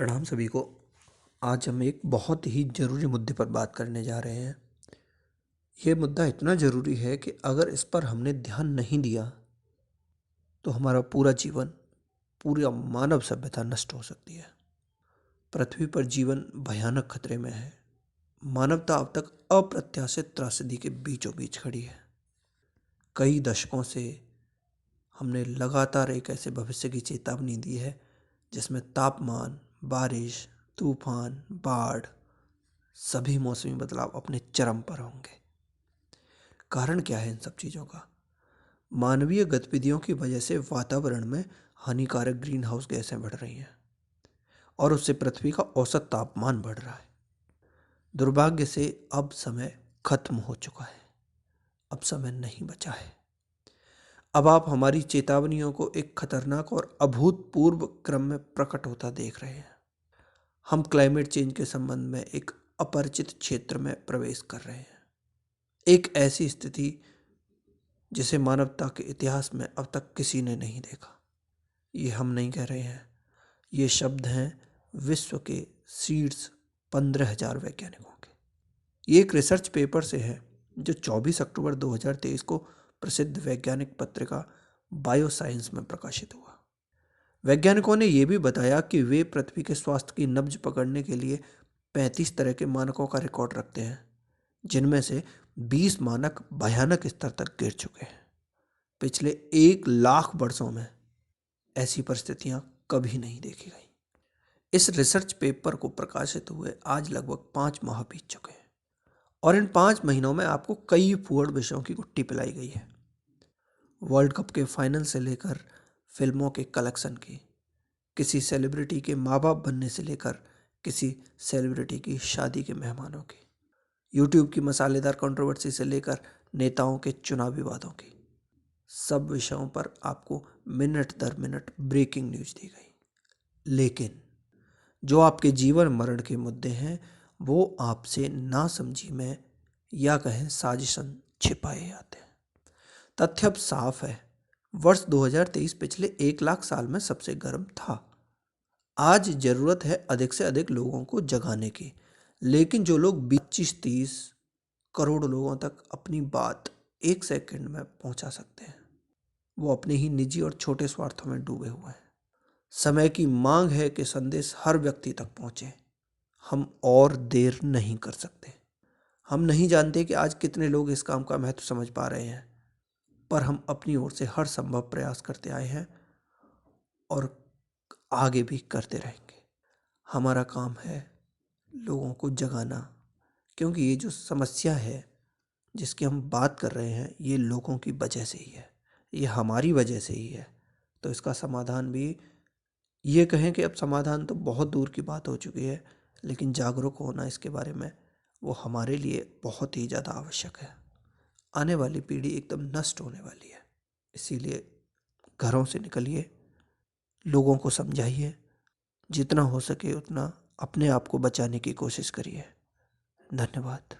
प्रणाम सभी को। आज हम एक बहुत ही ज़रूरी मुद्दे पर बात करने जा रहे हैं। ये मुद्दा इतना ज़रूरी है कि अगर इस पर हमने ध्यान नहीं दिया तो हमारा पूरा जीवन, पूरी मानव सभ्यता नष्ट हो सकती है। पृथ्वी पर जीवन भयानक खतरे में है। मानवता अब तक अप्रत्याशित त्रासदी के बीचों बीच खड़ी है। कई दशकों से हमने लगातार एक ऐसे भविष्य की चेतावनी दी है जिसमें तापमान, बारिश, तूफान, बाढ़, सभी मौसमी बदलाव अपने चरम पर होंगे। कारण क्या है इन सब चीज़ों का? मानवीय गतिविधियों की वजह से वातावरण में हानिकारक ग्रीन हाउस गैसें बढ़ रही हैं और उससे पृथ्वी का औसत तापमान बढ़ रहा है। दुर्भाग्य से अब समय खत्म हो चुका है। अब समय नहीं बचा है। अब आप हमारी चेतावनियों को एक खतरनाक और अभूतपूर्व क्रम में प्रकट होता देख रहे हैं। हम क्लाइमेट चेंज के संबंध में एक अपरिचित क्षेत्र में प्रवेश कर रहे हैं। एक ऐसी स्थिति जिसे मानवता के इतिहास में अब तक किसी ने नहीं देखा। ये हम नहीं कह रहे हैं, ये शब्द हैं विश्व के शीर्ष 15,000 वैज्ञानिकों के। ये एक रिसर्च पेपर से है जो 24 अक्टूबर 2023 को प्रसिद्ध वैज्ञानिक पत्रिका बायोसाइंस में प्रकाशित हुआ। वैज्ञानिकों ने यह भी बताया कि वे पृथ्वी के स्वास्थ्य की नब्ज पकड़ने के लिए 35 तरह के मानकों का रिकॉर्ड रखते हैं, जिनमें से 20 मानक भयानक स्तर तक गिर चुके हैं। पिछले 1,00,000 वर्षों में ऐसी परिस्थितियां कभी नहीं देखी गई। इस रिसर्च पेपर को प्रकाशित हुए आज लगभग 5 माह बीत चुके हैं और इन 5 महीनों में आपको कई फूहड़ विषयों की गुट्टी पिलाई गई है। वर्ल्ड कप के फाइनल से लेकर फिल्मों के कलेक्शन की, किसी सेलिब्रिटी के माँ बाप बनने से लेकर किसी सेलिब्रिटी की शादी के मेहमानों की, यूट्यूब की मसालेदार कंट्रोवर्सी से लेकर नेताओं के चुनाव विवादों की, सब विषयों पर आपको मिनट दर मिनट ब्रेकिंग न्यूज दी गई। लेकिन जो आपके जीवन मरण के मुद्दे हैं वो आपसे नासमझी में या कहें साजिशन छिपाए जाते हैं। तथ्य अब साफ है, वर्ष 2023 पिछले 1,00,000 साल में सबसे गर्म था। आज जरूरत है अधिक से अधिक लोगों को जगाने की, लेकिन जो लोग 25-30 करोड़ लोगों तक अपनी बात 1 सेकंड में पहुंचा सकते हैं, वो अपने ही निजी और छोटे स्वार्थों में डूबे हुए हैं। समय की मांग है कि संदेश हर व्यक्ति तक पहुंचे। हम और देर नहीं कर सकते। हम नहीं जानते कि आज कितने लोग इस काम का महत्व समझ पा रहे हैं, पर हम अपनी ओर से हर संभव प्रयास करते आए हैं और आगे भी करते रहेंगे। हमारा काम है लोगों को जगाना, क्योंकि ये जो समस्या है जिसकी हम बात कर रहे हैं ये लोगों की वजह से ही है, ये हमारी वजह से ही है। तो इसका समाधान भी, ये कहें कि अब समाधान तो बहुत दूर की बात हो चुकी है, लेकिन जागरूक होना इसके बारे में वो हमारे लिए बहुत ही ज़्यादा आवश्यक है। आने वाली पीढ़ी एकदम नष्ट होने वाली है, इसीलिए घरों से निकलिए, लोगों को समझाइए, जितना हो सके उतना अपने आप को बचाने की कोशिश करिए। धन्यवाद।